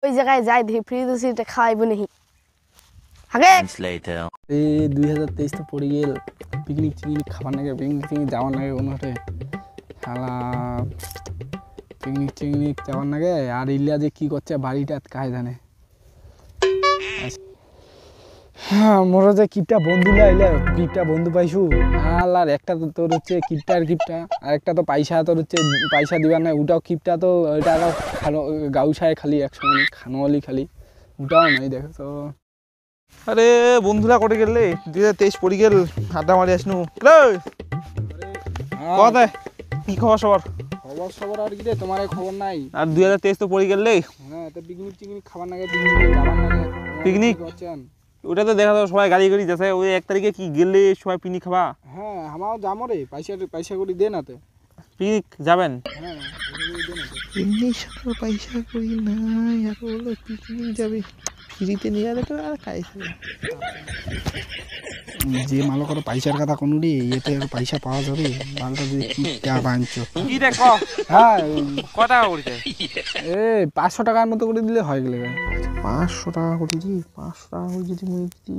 ওই জায়গায় যাই দেখি ফ্রিজ সিটে খাওয়াইব নাকি আগে এই 2023 তো পড়ে গেল পিকনিক টিকনিক খাবার নাগে পিকনিক টিকনিক যাওয়ার নাগে কোনো হাটে শালা পিকনিক টিকনিক যাওয়ার নাগে আর ইলিয়া যে কি করছে বাড়িটা কাজ জানে হ্যাঁ মোরা যে কিপটা বন্ধু লাইলে কিপটা বন্ধু পাইছু আর একটা তো তোর হচ্ছে কিপটার কিপটা আর একটা তো পয়সা তোর হচ্ছে পয়সা দিবার নাই ওটাও কিপটা তো ওইটা আরও খানো গাউছায় খালি একসময় খানোয়ালি খালি ওটাও নাই দেখো তো আরে বন্ধুরা করে গেলে 2023 পড়ে গেল আড্ডা মারি আসনু কথা কি খবর সবার খবর সবার আর কি রে তোমার খবর নাই আর 2023 তো পড়ে গেলে হ্যাঁ তো পিকনিক টিকনিক খাবার নাগে পিকনিক যাবার নাগে পিকনিক করছেন ওটা তো দেখা যাবে সবাই গাড়ি গাড়ি যাচ্ছে ওই 1 তারিখে কি গেলে সবাই পিকনিক খাবা হ্যাঁ আমাও যাবো রে পয়সা পয়সা করে দে না তে পিকনিক যাবেন হ্যাঁ এমনি সকাল পয়সা করি নাই আর বলো পিকনিক যাবে ফ্রিতে নিয়ে যাবে তো আর খাইছে যে মালো করে পয়সার কথা কোনো রে এতে আর পয়সা পাওয়া যাবে মালটা যে কি টাকা আনছো কি রে ক হ্যাঁ কত টাকা করিতে এ 500 টাকার মতো করে দিলে হয়ে গেলে 500 টাকা করে দি 500 টাকা করে যদি মুই দি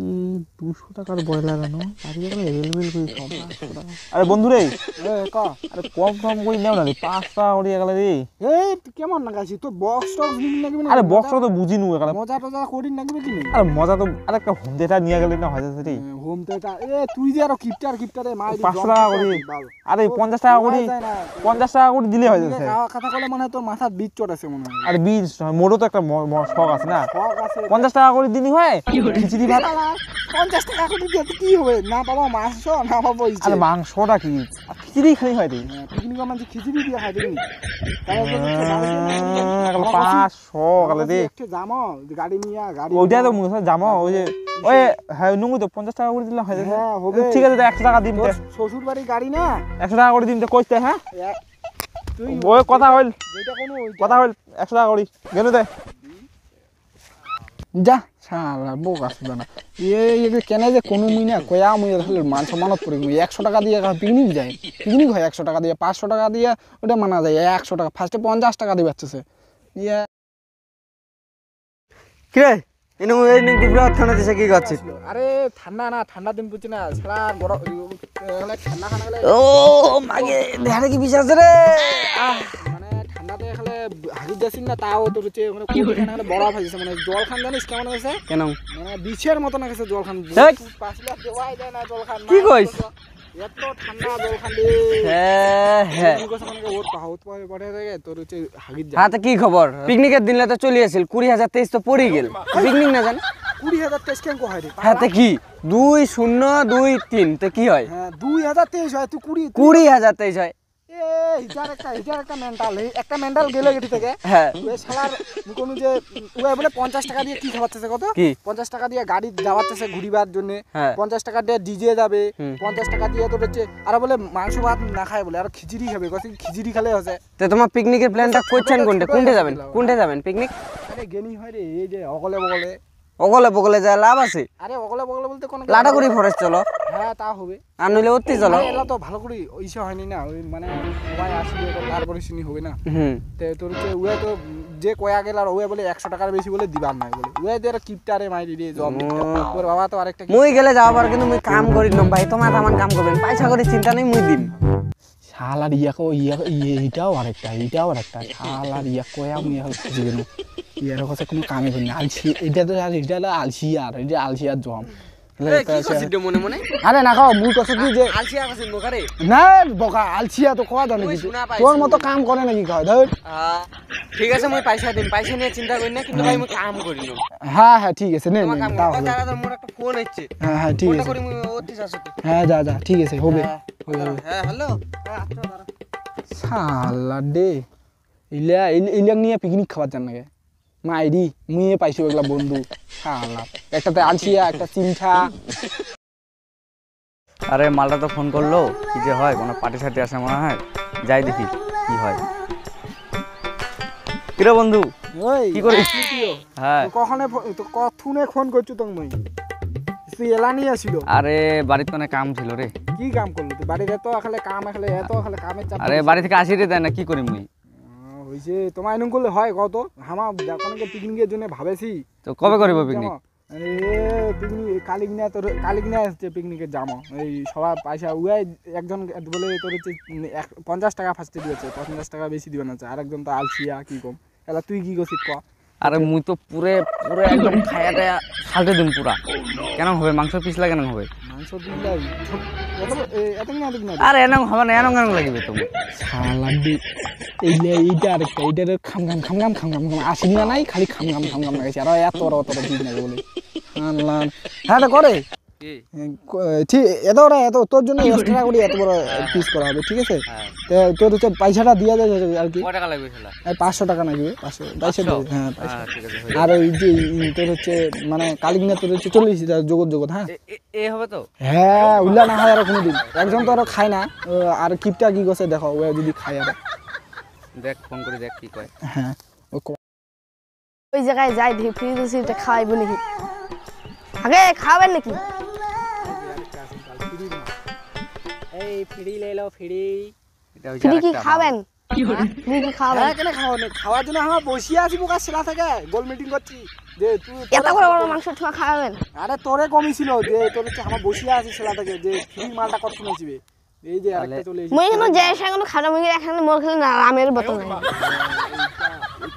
200 টাকার বয়লার আনো আর এগুলো এভেলেবল করে খাও 500 টাকা আরে বন্ধু রে এ ক আরে কম কম করে নাও না রে 5 টাকা করে গেল রে এই কেমন লাগাইছি তো বক্স টক্স নিবি নাকি আরে বক্স তো বুঝি নু এখানে মজা টজা করিন নাকি কি আরে মজা তো আরেকটা হোম থিয়েটার নিয়ে গেলে না হয় যাচ্ছে রে হোম থিয়েটার এ তুই যে আরো কিপটারে মাই 500 টাকা করে আরে 50 টাকা করে 50 টাকা করে দিলে হয়ে যাচ্ছে কথা বলে মনে হয় তোর মাথার বীজ চট আছে মনে হয় আরে বীজ মোরও তো একটা শখ আছে না শখ আছে 50 টাকা করে দিনই হয় খিচুড়ি ভাত 50 টাকা করে দিয়ে কি হবে না পাবো মাংস না পাবো আরে মাংসটা কি খিচুড়ি খালি হয় রে পিকনিক মানে খিচুড়ি দিয়ে খাই দিবি 500 গেলে রে একটা জামো গাড়ি নিয়া গাড়ি ওইটা তো মুখে জামো ওই যে ওই হ্যাঁ নুঙ্গু তো 50 টাকা করে দিলে হয় হ্যাঁ হবে ঠিক আছে 100 টাকা দিন দে শ্বশুর বাড়ি গাড়ি না 100 টাকা করে দিন দে কইতে হ্যাঁ তুই ওই কথা হইল যেটা কোনো কথা হইল 100 টাকা করে গেলে দে যা শালা বোক আসবে না এই কেন যে কোনো মুই না কয়া মুই আসলে মান সম্মানত পড়ে মুই 100 টাকা দিয়ে পিকনিক যায় পিকনিক হয় 100 টাকা দিয়ে 500 টাকা দিয়ে ওটা মানা যায় 100 টাকা ফার্স্টে 50 টাকা দিবে আসছে ইয়া কিরে এনে এই নি দুপুরে ঠান্ডা দিছে কি করছিস আরে ঠান্ডা না ঠান্ডা দিন বুঝছি না সারা গরম ঠান্ডা খানা গেলে ও মাগে দেহারে কি বিশ্বাস রে মানে ঠান্ডাতে খালে হাগি যাচ্ছিস না তাও তোর হচ্ছে ওখানে কোটি খানা গেলে বরফ হয়ে যাচ্ছে মানে জল খান জানিস কেমন হয়েছে কেন মানে বিছের মতন হয়েছে জল খান হেই! পাঁচলা দেওয়াই যায় না জল খান কি কইস? এত ঠান্ডা জল খান রে হ্যাঁ হ্যাঁ ওর পাহাড় পড়ে থেকে তোর হচ্ছে হাগি যায় হাতে কি খবর পিকনিকের দিনলে তো চলে আসিল 2023 তো পড়ে গেল পিকনিক না জান 20,000 টেস্ট কেন হয় রে হাতে কি 2023 তো কি হয় হ্যাঁ 2023 হয় তুই 20,023 হয় হিজার একটা মেন্টাল গেলে গেটি থেকে হ্যাঁ ওই শালার কোনো যে ওই বলে 50 টাকা দিয়ে কি খাওয়াতেছে কত কি 50 টাকা দিয়ে গাড়ি যাওয়াতেছে ঘুরিবার জন্য হ্যাঁ 50 টাকা দিয়ে ডিজে যাবে 50 টাকা দিয়ে তোর হচ্ছে আর বলে মাংস ভাত না খায় বলে আর খিচুড়ি খাবে কত খিচুড়ি খেলে হচ্ছে তো তোমার পিকনিকের প্ল্যানটা করছেন কোনটা কোনটা যাবেন পিকনিক আরে গেনি হয় রে এই যে অগলে বগলে ওগলে বগলে যায় লাভ আছে আরে অগলে বগলে বলতে কোন লাটাগুড়ি ফরেস্ট চলো হ্যাঁ তা হবে আর নইলে অতি চলো এলা তো ভালো করে ইসে হয়নি না ওই মানে সবাই আসলে তারপরে শুনি হবে না হুম তে তোর হচ্ছে ওয়ে তো যে কয়া গেল আর ওয়ে বলে 100 টাকার বেশি বলে দিবার নাই বলে ওয়ে দের কিপটারে মাইরি রে জব তোর বাবা তো আরেকটা মুই গেলে যাওয়া পার কিন্তু মুই কাম করি নম ভাই তোমার আমার কাম করবেন পয়সা করে চিন্তা নেই মুই দিম শালার এইটাও আরেকটা শালার কয়া মুই খুঁজে গেল ইয়ার কাছে কোনো কামে করি না আলসি এটা তো আর এটা হলো আলসি আর এটা আলসি আর জম মনে মনে আরে না খাও মুই কথা কি যে আলসিয়া কাছে বোকারে না বকা আলসিয়া তো খাওয়া জানে কিছু তোর মতো কাম করে নাকি খাওয়া ধর ঠিক আছে মুই পয়সা দিম পয়সা নিয়ে চিন্তা করি না কিন্তু ভাই মুই কাম করি না হ্যাঁ ঠিক আছে নে তোমার কাম তাও করো হবে। দাদা মোর একটা ফোন আসছে হ্যাঁ ঠিক ফোনটা আছে করি মুই অতি আসতে হ্যাঁ যা ঠিক আছে হবে হবে হ্যাঁ হ্যালো শালা দে ইলিয়াক নিয়ে পিকনিক খাবার জান নাকি মাইরি মুয়ে পাইছো এগুলা বন্ধু শালা একটাতে আলসিয়া একটা চিমঠা আরে মালটা তো ফোন করলো কি যে হয় কোনো পার্টি সার্টি আসে মনে হয় যাই দেখি কি হয় কিরে বন্ধু ওই কি করিস? হ্যাঁ কখনে তো কথুনে ফোন করছো তো মুই তুই এলা নিয়ে আসিল আরে বাড়িতে অনেক কাম ছিল রে কি কাম করলি তুই বাড়িতে এত খালে কাম খালে এত খালে কামের চাপ আরে বাড়ি থেকে আসি রে দেয় না কি করি মুই ওই যে তোমার এরকম করলে হয় কত আমার দেখো পিকনিকের জন্য ভাবেছি তো কবে করবো পিকনিক? পিকনিক কালিগিনা হচ্ছে পিকনিকের জামা এই সবার পয়সা উয়াই একজন বলে তোর হচ্ছে 50 টাকা ফার্স্টে দিয়েছে, 50 টাকা বেশি দিবে না, আর একজন তো আলসিয়া কি কম। তাহলে তুই কি করছিস ক? আরে মুই তো পুরে পুরে একদম খায়া টায়া সালটে দিন পুরা। কেন হবে মাংস পিছলা কেন হবে? মাংস দিলে এত না দিক না আরে এনং হবে না, এনং কেন লাগবে তুমি? সালাডি এইটা আরেকটা এইটার খাম আসেনি না নাই খালি খাম লাগাইছে আর এত দিন না বলে আল্লাহ। হ্যাঁ এটা করে ঠিক এত তোর জন্য এক্সট্রা করে এত বড় পিস করা হবে, ঠিক আছে? তোর হচ্ছে পয়সাটা দিয়ে দেয় আর কি। কয় টাকা লাগবে সেটা? 500 টাকা লাগবে, 500 হ্যাঁ 500। ঠিক আছে। আর ওই যে তোর হচ্ছে মানে কালিগিনা তোর হচ্ছে 40 জগৎ হ্যাঁ এ হবে তো? হ্যাঁ উল্লা না হয় আর কোনোদিন একজন তো আরো খায় না। আর কিপটা কি করছে দেখো ও যদি খায় আর দেখ ফোন করে দেখ কি কয়। হ্যাঁ ওই জায়গায় যাই দেখি ফ্রিজ সিটে খাওয়াইব নাকি। আগে খাবেন নাকি? এই ফ্রি লেলো ফ্রি। এটা হইছে ফ্রি কি আরেকটা খাবেন? ফ্রি কি খাবেন? কেন খাওয়া নেই? খাওয়ার জন্য আমরা বসিয়ে আছি বোকা ছেলা থেকে গোল মিটিং করছি যে তুই এত বড় বড় মাংস ঠোয়া খাওয়াবেন? আরে তোরে কমই ছিল যে তোর হচ্ছে আমরা বসিয়ে আছি ছেলা থেকে যে ফ্রি মালটা কত নেছিবে। এই যে আরেকটা চলে এসেছে। মই কেন যে সেখানে খারাপ মুখে এখানে মোর খেলে না রামের বোতল নাই।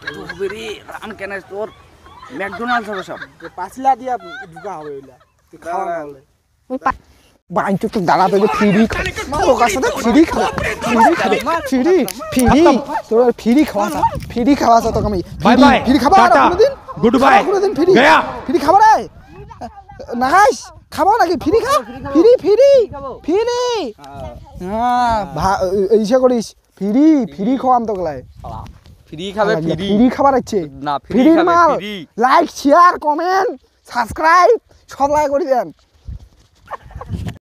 তো হবে রে রাম কেন তোর ম্যাকডোনাল্ডস হবে সব। পাঁচলা দিয়া ঢুকা হবে ওইলা তুই খাওয়া না হলে মুই পা- বাইঞ্চু তো দাঁড়াতে যে ফ্রি মা ওকার সাথে ফ্রি তোর ফ্রি খাওয়া তোকে আমি বাই বাই, ফ্রি খাবার টাটা, কোনোদিন গুড বাই, কোনোদিন ফ্রি গয়া। ফ্রি খাবার নাইস খাবো নাকি ফ্রি খা ফ্রি হ্যাঁ ইসে করিস ফ্রি খাওয়াম তো গলায় ফ্রি খাবে ফ্রি। ফ্রি খাবার আছে না ফ্রি ফ্রি খাবে মাল free. Like share comment subscribe সব লাইক করে দেন।